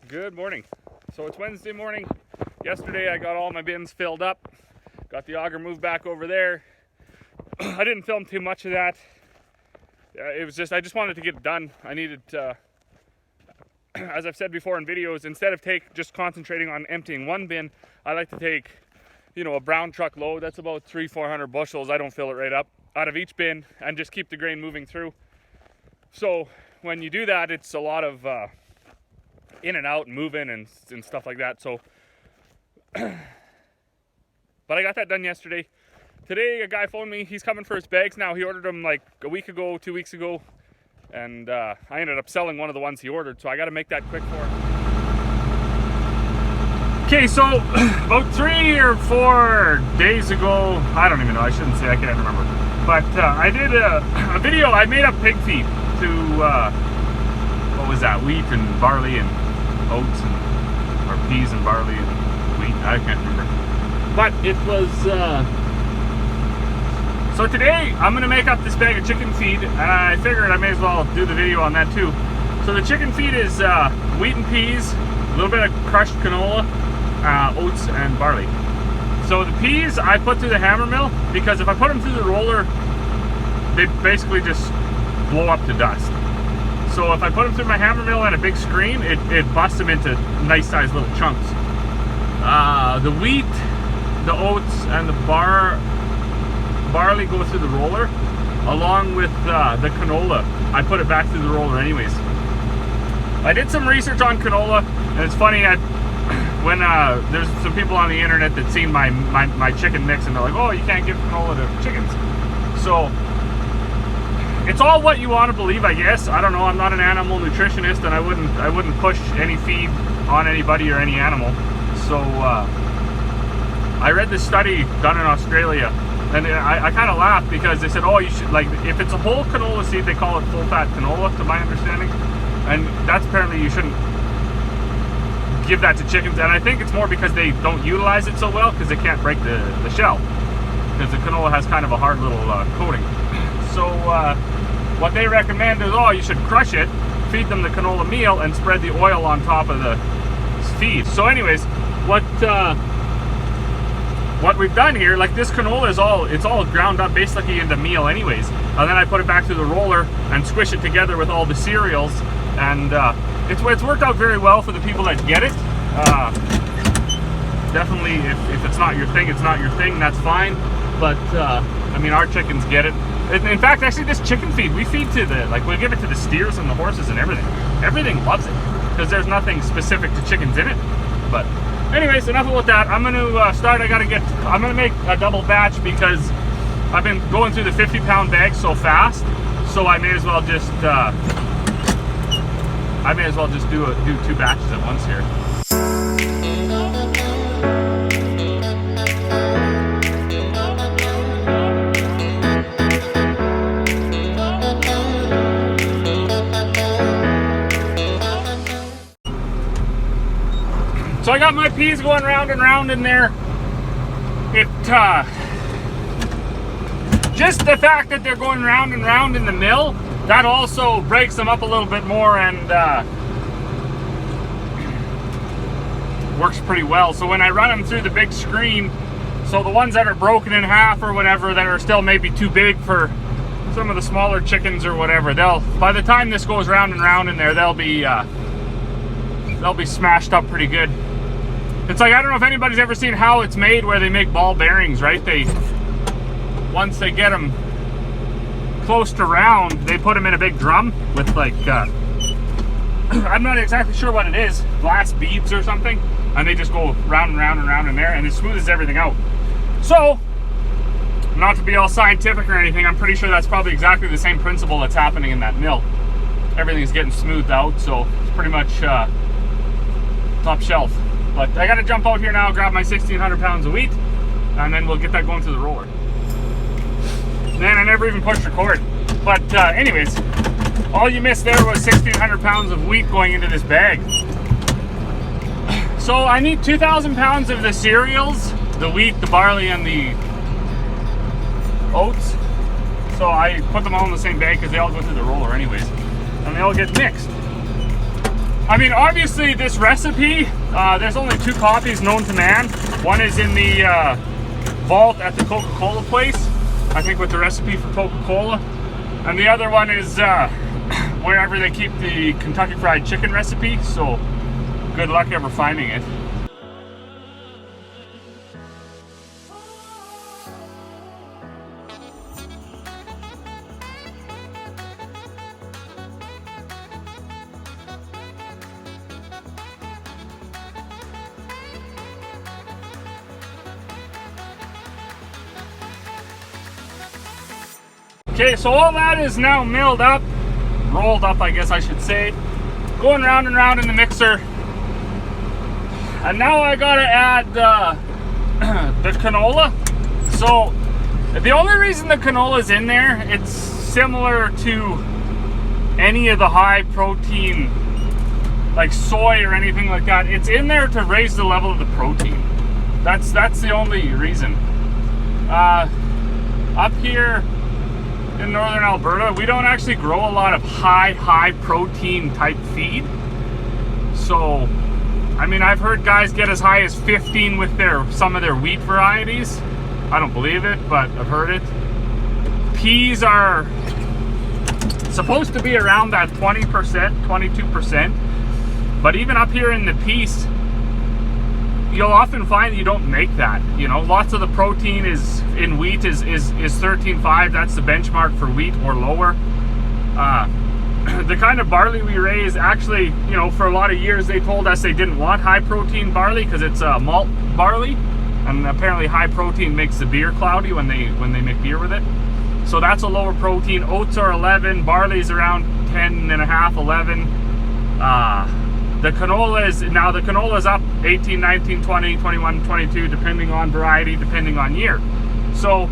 Good morning. So it's Wednesday morning. Yesterday I got all my bins filled up. Got the auger moved back over there. I didn't film too much of that. It was just, I just wanted to get it done. I needed, as I've said before in videos, instead of just concentrating on emptying one bin, I like to take, a brown truck load. That's about 300-400 bushels. I don't fill it right up out of each bin and just keep the grain moving through. So when you do that, it's a lot of in and out and moving and stuff like that. So, but I got that done yesterday. Today, a guy phoned me. He's coming for his bags now. He ordered them like a week ago, 2 weeks ago, and I ended up selling one of the ones he ordered. So I got to make that quick for him. Okay, so about 3 or 4 days ago, I don't even know. I shouldn't say. I can't remember. But I did a video. I made up pig feed to what was that? Wheat and barley and oats or peas and barley and wheat. I can't remember. But it was. So today I'm gonna make up this bag of chicken feed, and I figured I may as well do the video on that too. So the chicken feed is wheat and peas, a little bit of crushed canola, oats and barley. So the peas I put through the hammer mill because if I put them through the roller, they basically just blow up to dust. So if I put them through my hammer mill and a big screen, it busts them into nice sized little chunks. The wheat, the oats, and the barley go through the roller, along with the canola. I put it back through the roller anyways. I did some research on canola, and it's funny, when there's some people on the internet that seen my chicken mix, and they're like, oh, you can't give canola to chickens. So it's all what you want to believe, I guess. I don't know. I'm not an animal nutritionist, and I wouldn't push any feed on anybody or any animal. So I read this study done in Australia, and I kind of laughed because they said, oh, you should, like, if it's a whole canola seed, they call it full fat canola, to my understanding, and that's apparently you shouldn't give that to chickens. And I think it's more because they don't utilize it so well because they can't break the shell, because the canola has kind of a hard little coating. So what they recommend is, you should crush it, feed them the canola meal, and spread the oil on top of the feed. So anyways, what we've done here, like this canola it's all ground up basically into meal anyways. And then I put it back through the roller and squish it together with all the cereals, and it's worked out very well for the people that get it. Definitely, if it's not your thing, it's not your thing, that's fine. But I mean, our chickens get it. In fact, actually, this chicken feed, we feed to we give it to the steers and the horses and everything. Everything loves it because there's nothing specific to chickens in it. But anyways, enough about that. I'm going to start. I'm going to make a double batch because I've been going through the 50-pound bag so fast. So I may as well just do 2 batches at once here. So I got my peas going round and round in there. Just the fact that they're going round and round in the mill, that also breaks them up a little bit more and works pretty well. So when I run them through the big screen, so the ones that are broken in half or whatever, that are still maybe too big for some of the smaller chickens or whatever, by the time this goes round and round in there, they'll be smashed up pretty good. It's like, I don't know if anybody's ever seen how it's made, where they make ball bearings, right? Once they get them close to round, they put them in a big drum with I'm not exactly sure what it is, glass beads or something, and they just go round and round and round in there, and it smooths everything out. So, not to be all scientific or anything, I'm pretty sure that's probably exactly the same principle that's happening in that mill. Everything's getting smoothed out, so it's pretty much top shelf. But I gotta jump out here now, grab my 1,600 pounds of wheat, and then we'll get that going through the roller. Man, I never even pushed record. But anyways, all you missed there was 1,600 pounds of wheat going into this bag. So I need 2,000 pounds of the cereals, the wheat, the barley, and the oats. So I put them all in the same bag because they all go through the roller anyways, and they all get mixed. I mean, obviously this recipe, there's only 2 copies known to man. One is in the vault at the Coca-Cola place, I think, with the recipe for Coca-Cola. And the other one is wherever they keep the Kentucky Fried Chicken recipe. So good luck ever finding it. Okay, so all that is now milled up, rolled up, I guess I should say, going round and round in the mixer. And now I gotta add the canola. So the only reason the canola is in there, it's similar to any of the high protein, like soy or anything like that. It's in there to raise the level of the protein. That's the only reason. Up here in northern Alberta, we don't actually grow a lot of high protein type feed. So, I mean, I've heard guys get as high as 15 with some of their wheat varieties. I don't believe it, but I've heard it. Peas are supposed to be around that 20%, 22%. But even up here in the Peace, you'll often find you don't make that. You know, lots of the protein is in wheat is 13.5. That's the benchmark for wheat or lower. The kind of barley we raise, actually, you know, for a lot of years they told us they didn't want high protein barley because it's malt barley, and apparently high protein makes the beer cloudy when they make beer with it. So that's a lower protein. Oats are 11, barley's around 10.5, 11. The canola is up 18, 19, 20, 21, 22, depending on variety, depending on year. So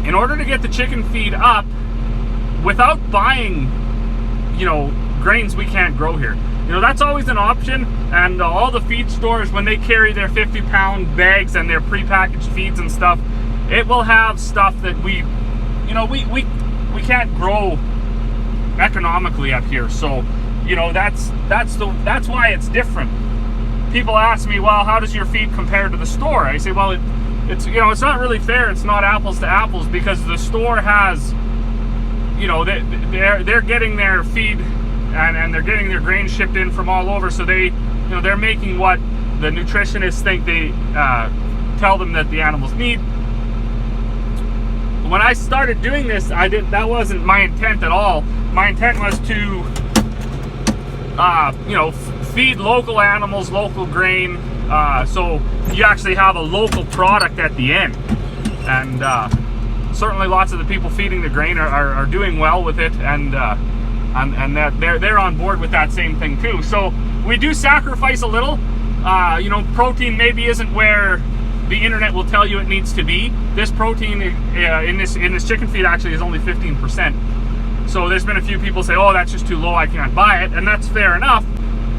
in order to get the chicken feed up without buying, you know, grains we can't grow here, you know, that's always an option. And all the feed stores, when they carry their 50-pound bags and their prepackaged feeds and stuff, it will have stuff that we can't grow economically up here. So, you know, that's why it's different. People ask me, well, how does your feed compare to the store? I say, well, it's you know, it's not really fair. It's not apples to apples, because the store has, you know, they're getting their feed and they're getting their grain shipped in from all over. So they, you know, they're making what the nutritionists think they tell them that the animals need. When I started doing this, that wasn't my intent at all. My intent was to you know, feed local animals, local grain, so you actually have a local product at the end. And certainly lots of the people feeding the grain are doing well with it, and that they're on board with that same thing too. So we do sacrifice a little. You know, protein maybe isn't where the internet will tell you it needs to be. This protein in this chicken feed actually is only 15%. So there's been a few people say, oh, that's just too low, I can't buy it, and that's fair enough.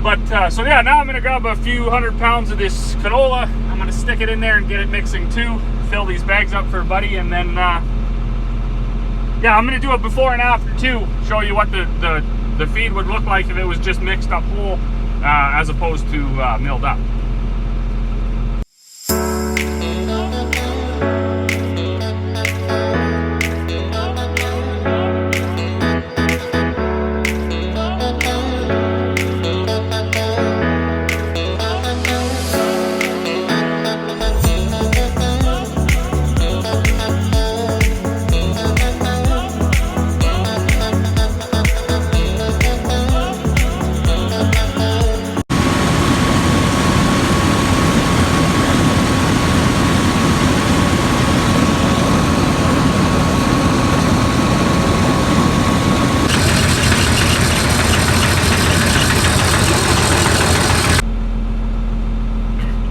But so yeah, now I'm gonna grab a few 100 pounds of this canola. I'm gonna stick it in there and get it mixing too. Fill these bags up for a buddy, and then yeah, I'm gonna do a before and after too. Show you what the feed would look like if it was just mixed up whole, as opposed to milled up.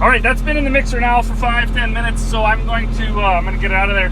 Alright, that's been in the mixer now for 5-10 minutes, so I'm going to get it out of there.